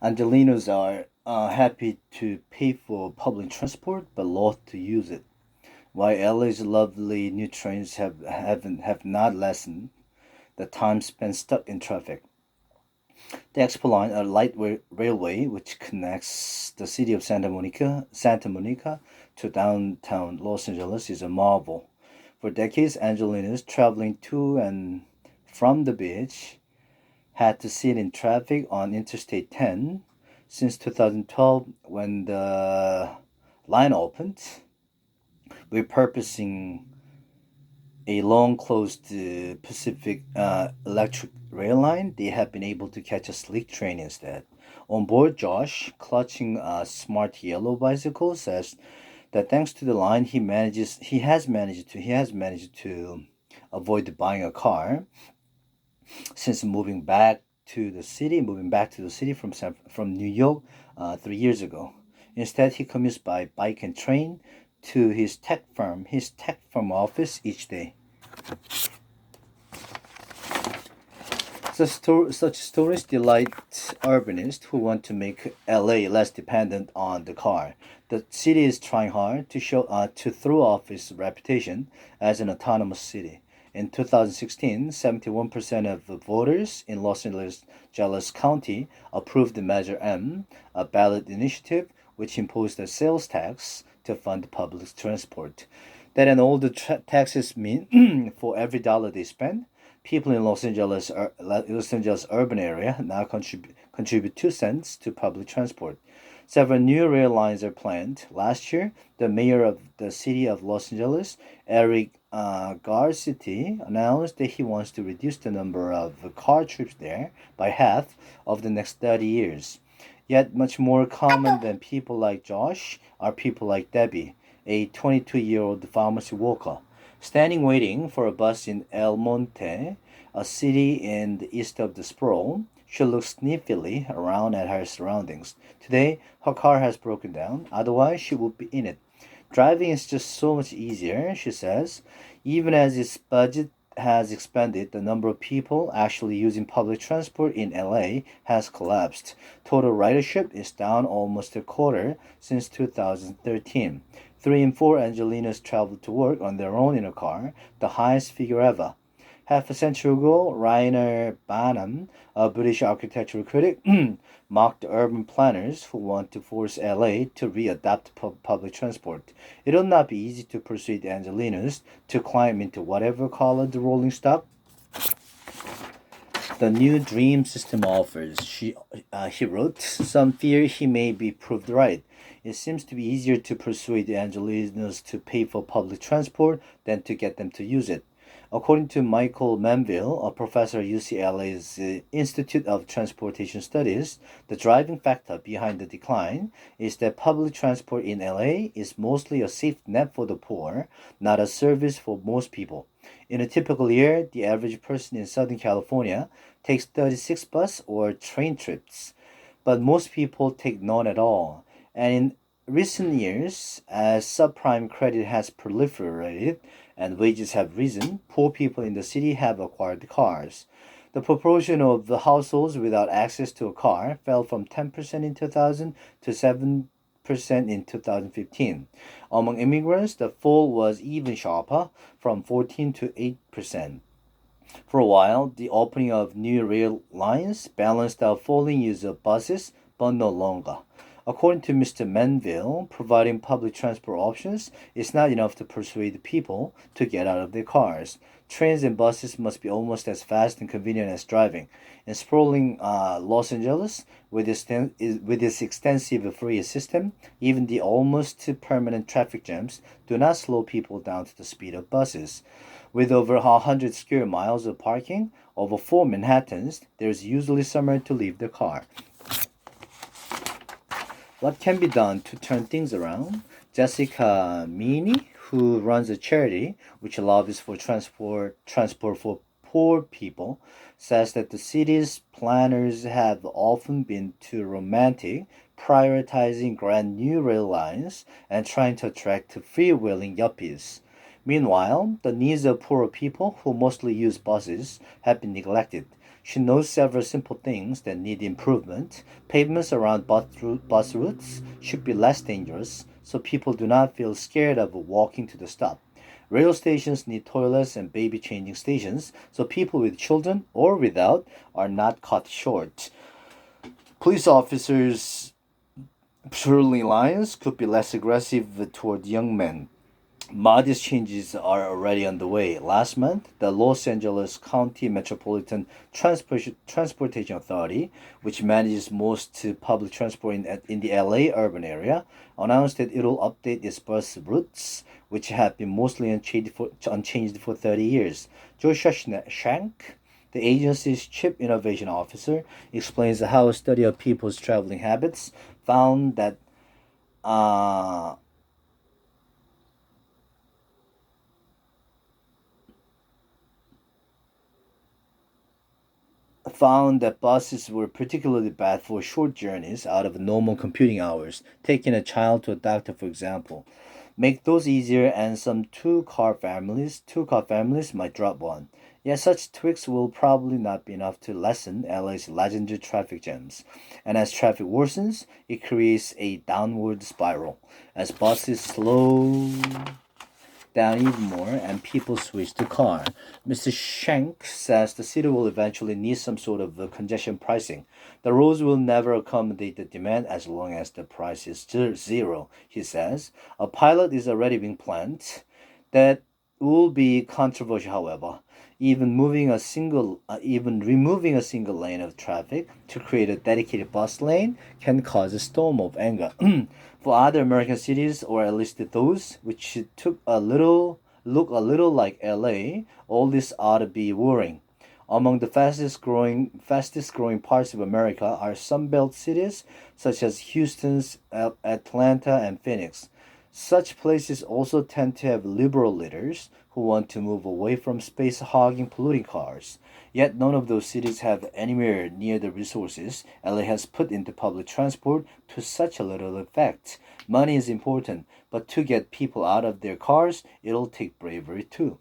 Angelinos are happy to pay for public transport but loath to use it. While LA's lovely new trains have not lessened the time spent stuck in traffic. The Expo Line, a railway which connects the city of Santa Monica to downtown Los Angeles, is a marvel. For decades, Angelinos traveling to and from the beach had to sit in traffic on Interstate 10 since 2012 when the line opened, repurposing a long closed Pacific Electric rail line. They have been able to catch a sleek train instead. On board, Josh, clutching a smart yellow bicycle, says that thanks to the line, he has managed to avoid buying a car since moving back to the city from New York 3 years ago. Instead, he commutes by bike and train to his tech firm office each day. Such stories delight urbanists who want to make LA less dependent on the car. The city is trying hard to throw off its reputation as an autonomous city. In 2016, 71% of the voters in Los Angeles County approved the Measure M, a ballot initiative which imposed a sales tax to fund public transport. That and all the taxes mean for every dollar they spend, people in Los Angeles urban area now contribute 2 cents to public transport. Several new rail lines are planned. Last year, the mayor of the city of Los Angeles, Eric Garcetti, announced that he wants to reduce the number of car trips there by half over the next 30 years. Yet, much more common than people like Josh are people like Debbie, a 22-year-old pharmacy worker, standing waiting for a bus in El Monte, a city in the east of the sprawl. She looks sniffily around at her surroundings. Today, her car has broken down, otherwise, she would be in it. Driving is just so much easier, she says. Even as its budget has expanded, the number of people actually using public transport in LA has collapsed. Total ridership is down almost a quarter since 2013. 3 in 4 Angelinos travel to work on their own in a car, the highest figure ever. Half a century ago, Rainer Barnum, a British architectural critic, mocked urban planners who want to force LA to readapt public transport. It will not be easy to persuade Angelinos to climb into whatever colored rolling stock the new dream system offers. He wrote, some fear he may be proved right. It seems to be easier to persuade Angelinos to pay for public transport than to get them to use it. According to Michael Manville, a professor at UCLA's Institute of Transportation Studies, the driving factor behind the decline is that public transport in LA is mostly a safety net for the poor, not a service for most people. In a typical year, the average person in Southern California takes 36 bus or train trips, but most people take none at all. And in recent years, as subprime credit has proliferated and wages have risen, poor people in the city have acquired cars. The proportion of the households without access to a car fell from 10% in 2000 to 7% in 2015. Among immigrants, the fall was even sharper, from 14 to 8%. For a while, the opening of new rail lines balanced out falling use of buses, but no longer. According to Mr. Manville, providing public transport options is not enough to persuade people to get out of their cars. Trains and buses must be almost as fast and convenient as driving. In sprawling Los Angeles, with its extensive freeway system, even the almost permanent traffic jams do not slow people down to the speed of buses. With over 100 square miles of parking over 4 Manhattans, there's usually somewhere to leave the car. What can be done to turn things around? Jessica Meany, who runs a charity which lobbies for transport for poor people, says that the city's planners have often been too romantic, prioritizing grand new rail lines and trying to attract freewheeling yuppies. Meanwhile, the needs of poorer people who mostly use buses have been neglected. She knows several simple things that need improvement. Pavements around bus routes should be less dangerous so people do not feel scared of walking to the stop. Rail stations need toilets and baby changing stations so people with children or without are not caught short. Police officers patrolling lines could be less aggressive toward young men. Modest changes are already underway. Last month, the Los Angeles County Metropolitan Transportation Authority, which manages most public transport in the LA urban area, announced that it will update its bus routes, which have been mostly unchanged for 30 years. Joshua Shank, the agency's chief innovation officer, explains how a study of people's traveling habits found that uh, found that buses were particularly bad for short journeys out of normal commuting hours, taking a child to a doctor, for example. Make those easier, and some two car families might drop one. Yet such tweaks will probably not be enough to lessen LA's legendary traffic jams. And as traffic worsens, it creates a downward spiral. As buses slow down even more and people switch to car. Mr. Shank says the city will eventually need some sort of congestion pricing. The roads will never accommodate the demand as long as the price is zero, he says. A pilot is already being planned that will be controversial, however. Even removing a single lane of traffic to create a dedicated bus lane can cause a storm of anger. For other American cities, or at least those which look a little like LA, all this ought to be worrying. Among the fastest growing parts of America are Sunbelt cities such as Houston's, Atlanta, and Phoenix. Such places also tend to have liberal leaders who want to move away from space hogging polluting cars. Yet none of those cities have anywhere near the resources LA has put into public transport to such a little effect. Money is important, but to get people out of their cars, it'll take bravery too.